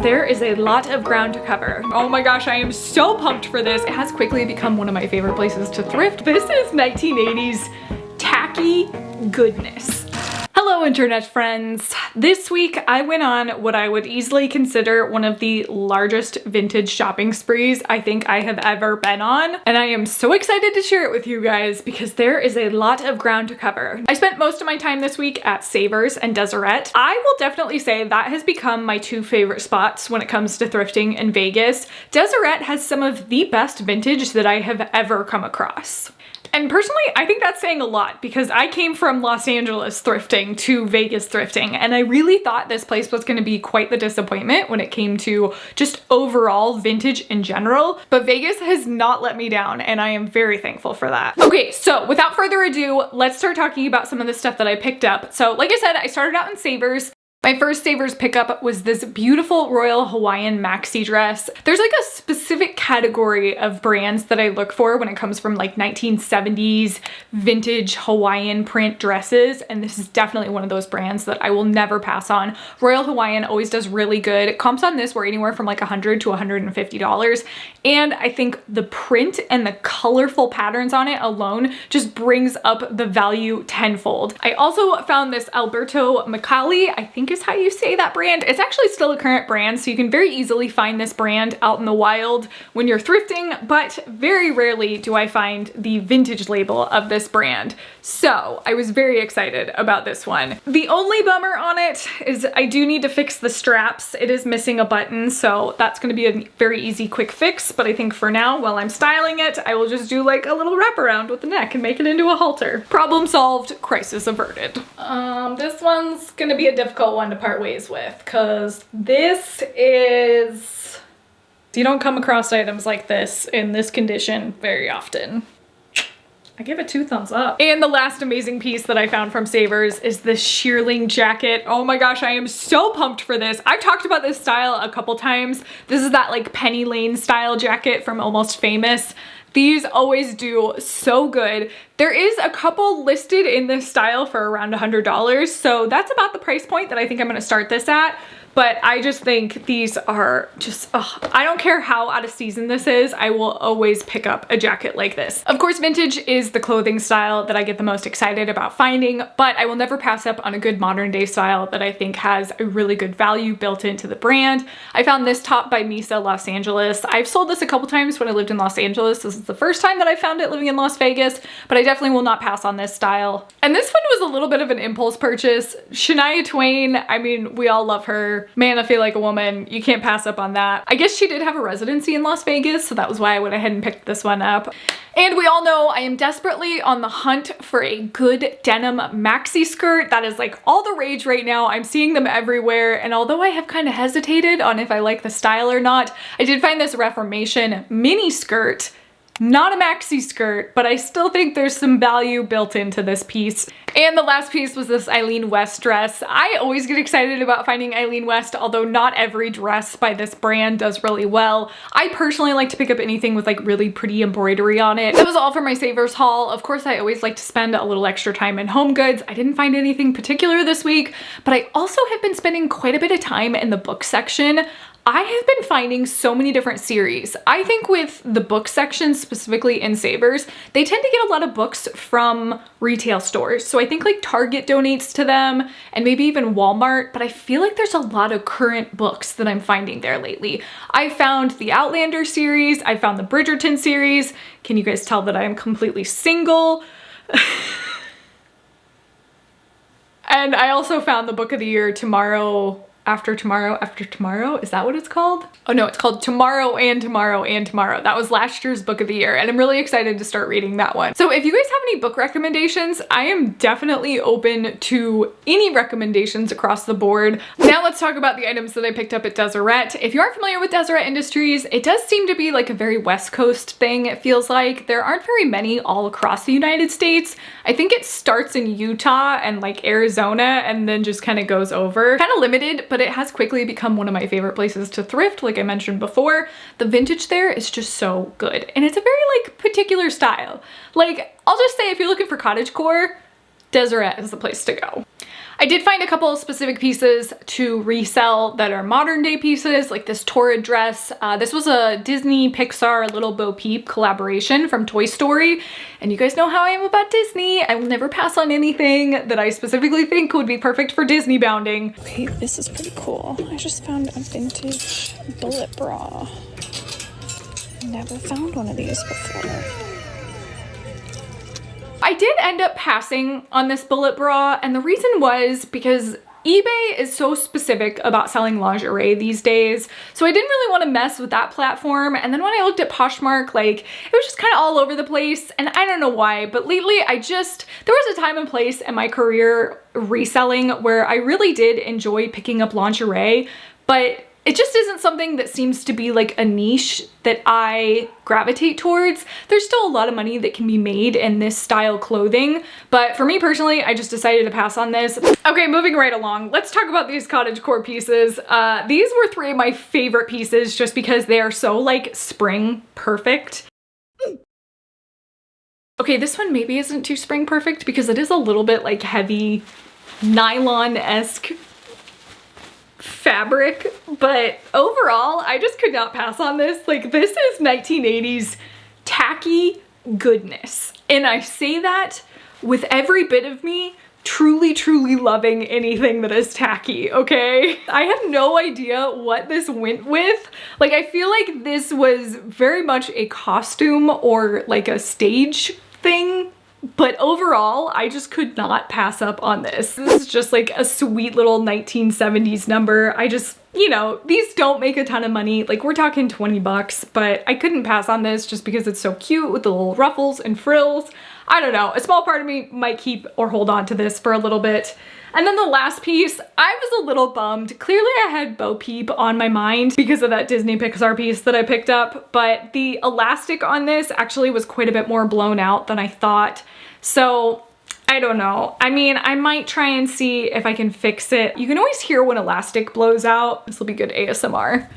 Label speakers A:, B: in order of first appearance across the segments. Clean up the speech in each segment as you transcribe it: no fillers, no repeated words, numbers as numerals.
A: There is a lot of ground to cover. Oh my gosh, I am so pumped for this. It has quickly become one of my favorite places to thrift. This is 1980s tacky goodness. Hello internet friends. This week I went on what I would easily consider one of the largest vintage shopping sprees I think I have ever been on. And I am so excited to share it with you guys because there is a lot of ground to cover. I spent most of my time this week at Savers and Deseret. I will definitely say that has become my two favorite spots when it comes to thrifting in Vegas. Deseret has some of the best vintage that I have ever come across. And personally, I think that's saying a lot because I came from Los Angeles thrifting to Vegas thrifting, and I really thought this place was going to be quite the disappointment when it came to just overall vintage in general. But Vegas has not let me down, and I am very thankful for that. Okay, so without further ado, let's start talking about some of the stuff that I picked up. So like I said, I started out in Savers. My first Savers pickup was this beautiful Royal Hawaiian maxi dress. There's like a specific category of brands that I look for when it comes from like 1970s vintage Hawaiian print dresses, and this is definitely one of those brands that I will never pass on. Royal Hawaiian always does really good. Comps on this were anywhere from like $100 to $150, and I think the print and the colorful patterns on it alone just brings up the value tenfold. I also found this Alberto Macali, I think is how you say that brand. It's actually still a current brand, so you can very easily find this brand out in the wild when you're thrifting, but very rarely do I find the vintage label of this brand. So I was very excited about this one. The only bummer on it is I do need to fix the straps. It is missing a button, so that's going to be a very easy quick fix, but I think for now, while I'm styling it, I will just do like a little wraparound with the neck and make it into a halter. Problem solved, crisis averted. This one's gonna be a difficult one to part ways with because this is, you don't come across items like this in this condition very often. I give it 2 thumbs up. And the last amazing piece that I found from Savers is this shearling jacket. Oh my gosh, I am so pumped for this. I've talked about this style a couple times. This is that like Penny Lane style jacket from Almost Famous. These always do so good. There is a couple listed in this style for around $100, so that's about the price point that I think I'm gonna start this at. But I just think these are just, I don't care how out of season this is, I will always pick up a jacket like this. Of course, vintage is the clothing style that I get the most excited about finding, but I will never pass up on a good modern day style that I think has a really good value built into the brand. I found this top by Misa Los Angeles. I've sold this a couple times when I lived in Los Angeles. This is the first time that I found it living in Las Vegas, but I definitely will not pass on this style. And this one was a little bit of an impulse purchase. Shania Twain, I mean, we all love her. Man, I Feel Like a Woman, you can't pass up on that. I guess she did have a residency in Las Vegas, so that was why I went ahead and picked this one up. And we all know I am desperately on the hunt for a good denim maxi skirt. That is like all the rage right now. I'm seeing them everywhere, and although I have kind of hesitated on if I like the style or not, I did find this Reformation mini skirt. Not a maxi skirt, but I still think there's some value built into this piece. And the last piece was this Eileen West dress. I always get excited about finding Eileen West, although not every dress by this brand does really well. I personally like to pick up anything with like really pretty embroidery on it. That was all for my Savers haul. Of course, I always like to spend a little extra time in home goods. I didn't find anything particular this week, but I also have been spending quite a bit of time in the book section. I have been finding so many different series. I think with the book section, specifically in Savers, they tend to get a lot of books from retail stores. So I think like Target donates to them and maybe even Walmart, but I feel like there's a lot of current books that I'm finding there lately. I found the Outlander series, I found the Bridgerton series. Can you guys tell that I am completely single? And I also found the book of the year, Tomorrow After Tomorrow After Tomorrow. Is that what it's called? Oh no, it's called Tomorrow and Tomorrow and Tomorrow. That was last year's book of the year, and I'm really excited to start reading that one. So if you guys have any book recommendations, I am definitely open to any recommendations across the board. Now let's talk about the items that I picked up at Deseret. If you aren't familiar with Deseret Industries, it does seem to be like a very West Coast thing, it feels like. There aren't very many all across the United States. I think it starts in Utah and like Arizona and then just kind of goes over. Kind of limited, but it has quickly become one of my favorite places to thrift, like I mentioned before. The vintage there is just so good, and it's a very like particular style. Like, I'll just say if you're looking for cottagecore, Deseret is the place to go. I did find a couple of specific pieces to resell that are modern day pieces, like this torrid dress. This was a Disney Pixar Little Bo Peep collaboration from Toy Story. And you guys know how I am about Disney. I will never pass on anything that I specifically think would be perfect for Disney bounding.
B: Okay, this is pretty cool. I just found a vintage bullet bra. Never found one of these before.
A: I did end up passing on this bullet bra, and the reason was because eBay is so specific about selling lingerie these days, so I didn't really want to mess with that platform. And then when I looked at Poshmark, like, it was just kind of all over the place, and I don't know why, but lately there was a time and place in my career reselling where I really did enjoy picking up lingerie, but it just isn't something that seems to be like a niche that I gravitate towards. There's still a lot of money that can be made in this style clothing, but for me personally, I just decided to pass on this. Okay, moving right along, let's talk about these cottage core pieces. These were 3 of my favorite pieces just because they are so like spring perfect. Okay, this one maybe isn't too spring perfect because it is a little bit like heavy nylon-esque fabric, but overall I just could not pass on this. Like, this is 1980s tacky goodness, and I say that with every bit of me truly loving anything that is tacky, okay? I have no idea what this went with. Like, I feel like this was very much a costume or like a stage thing, but overall, I just could not pass up on this. This is just like a sweet little 1970s number. I just, you know, these don't make a ton of money. Like, we're talking 20 bucks, but I couldn't pass on this just because it's so cute with the little ruffles and frills. I don't know, a small part of me might keep or hold on to this for a little bit. And then the last piece, I was a little bummed. Clearly I had Bo Peep on my mind because of that Disney Pixar piece that I picked up, but the elastic on this actually was quite a bit more blown out than I thought. So I don't know. I mean, I might try and see if I can fix it. You can always hear when elastic blows out. This will be good ASMR.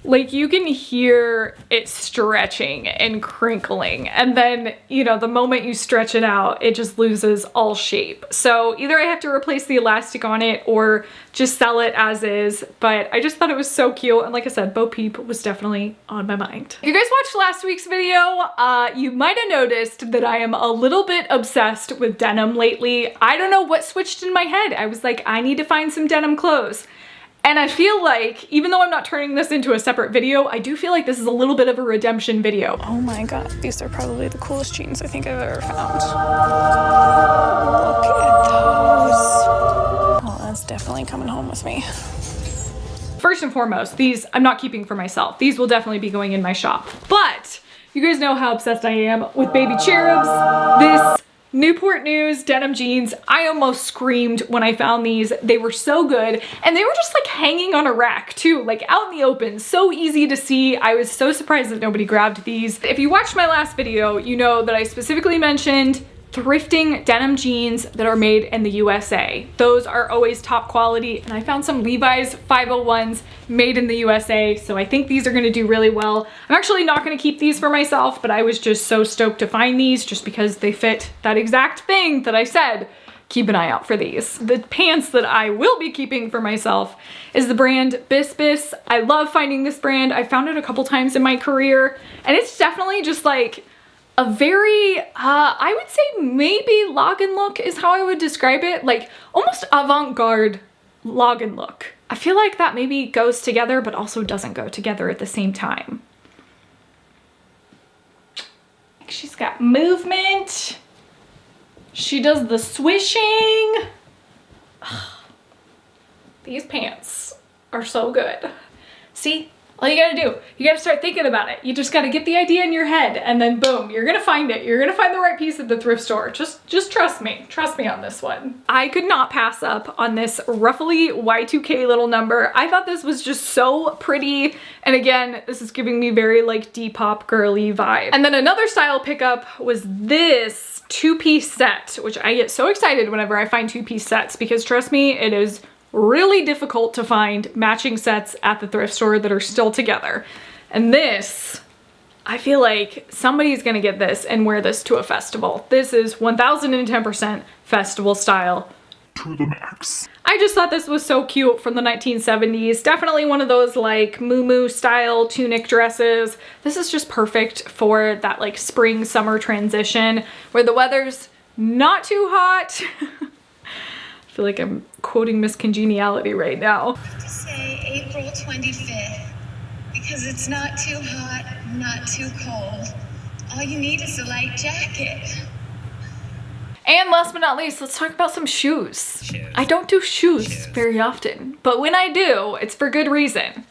A: Like, you can hear it stretching and crinkling, and then, you know, the moment you stretch it out, it just loses all shape. So either I have to replace the elastic on it or just sell it as is, but I just thought it was so cute. And like I said, Bo Peep was definitely on my mind. If you guys watched last week's video, you might have noticed that I am a little bit obsessed with denim lately. I don't know what switched in my head. I was like, I need to find some denim clothes. And I feel like, even though I'm not turning this into a separate video, I do feel like this is a little bit of a redemption video.
B: Oh my god, these are probably the coolest jeans I think I've ever found. Look at those. Oh, that's definitely coming home with me.
A: First and foremost, these I'm not keeping for myself. These will definitely be going in my shop. But you guys know how obsessed I am with baby cherubs. This Newport News denim jeans, I almost screamed when I found these. They were so good, and they were just like hanging on a rack too, like out in the open, so easy to see. I was so surprised that nobody grabbed these. If you watched my last video, you know that I specifically mentioned thrifting denim jeans that are made in the USA. Those are always top quality, and I found some Levi's 501s made in the USA, so I think these are gonna do really well. I'm actually not gonna keep these for myself, but I was just so stoked to find these just because they fit that exact thing that I said. Keep an eye out for these. The pants that I will be keeping for myself is the brand Bis. I love finding this brand. I found it a couple times in my career, and it's definitely just like a very, I would say maybe login look is how I would describe it. Like almost avant-garde login look. I feel like that maybe goes together, but also doesn't go together at the same time. She's got movement. She does the swishing. These pants are so good. See? All you gotta do, you gotta start thinking about it. You just gotta get the idea in your head, and then boom, you're gonna find it. You're gonna find the right piece at the thrift store. Just trust me. Trust me on this one. I could not pass up on this ruffly Y2K little number. I thought this was just so pretty. And again, this is giving me very like Depop girly vibe. And then another style pickup was this two-piece set, which I get so excited whenever I find two-piece sets, because trust me, it is really difficult to find matching sets at the thrift store that are still together. And this, I feel like somebody's gonna get this and wear this to a festival. This is 1010% festival style.
C: To the max.
A: I just thought this was so cute from the 1970s. Definitely one of those like muumuu style tunic dresses. This is just perfect for that like spring summer transition where the weather's not too hot. I feel like I'm quoting Miss Congeniality right now.
D: To say April 25th because it's not too hot, not too cold. All you need is a light jacket.
A: And last but not least, let's talk about some shoes. I don't do shoes very often, but when I do, it's for good reason.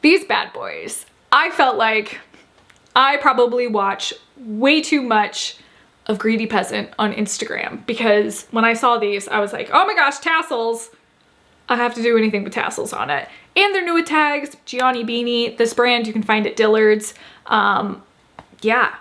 A: These bad boys. I felt like I probably watch way too much of Greedy Peasant on Instagram because when I saw these, I was like, oh my gosh, tassels. I have to do anything with tassels on it. And they're new with tags, Gianni Beanie. This brand you can find at Dillard's. Yeah,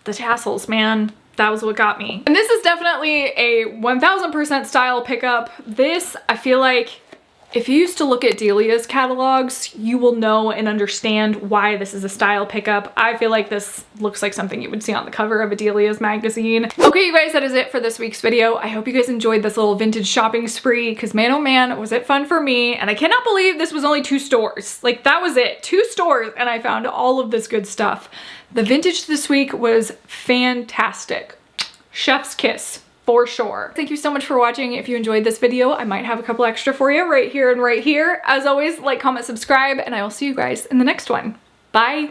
A: the tassels, man. That was what got me. And this is definitely a 1000% style pickup. This, I feel like if you used to look at Delia's catalogs, you will know and understand why this is a style pickup. I feel like this looks like something you would see on the cover of a Delia's magazine. Okay, you guys, that is it for this week's video. I hope you guys enjoyed this little vintage shopping spree because man, oh man, was it fun for me. And I cannot believe this was only 2 stores. Like that was it, 2 stores and I found all of this good stuff. The vintage this week was fantastic. Chef's kiss. For sure. Thank you so much for watching. If you enjoyed this video, I might have a couple extra for you right here and right here. As always, like, comment, subscribe, and I will see you guys in the next one. Bye.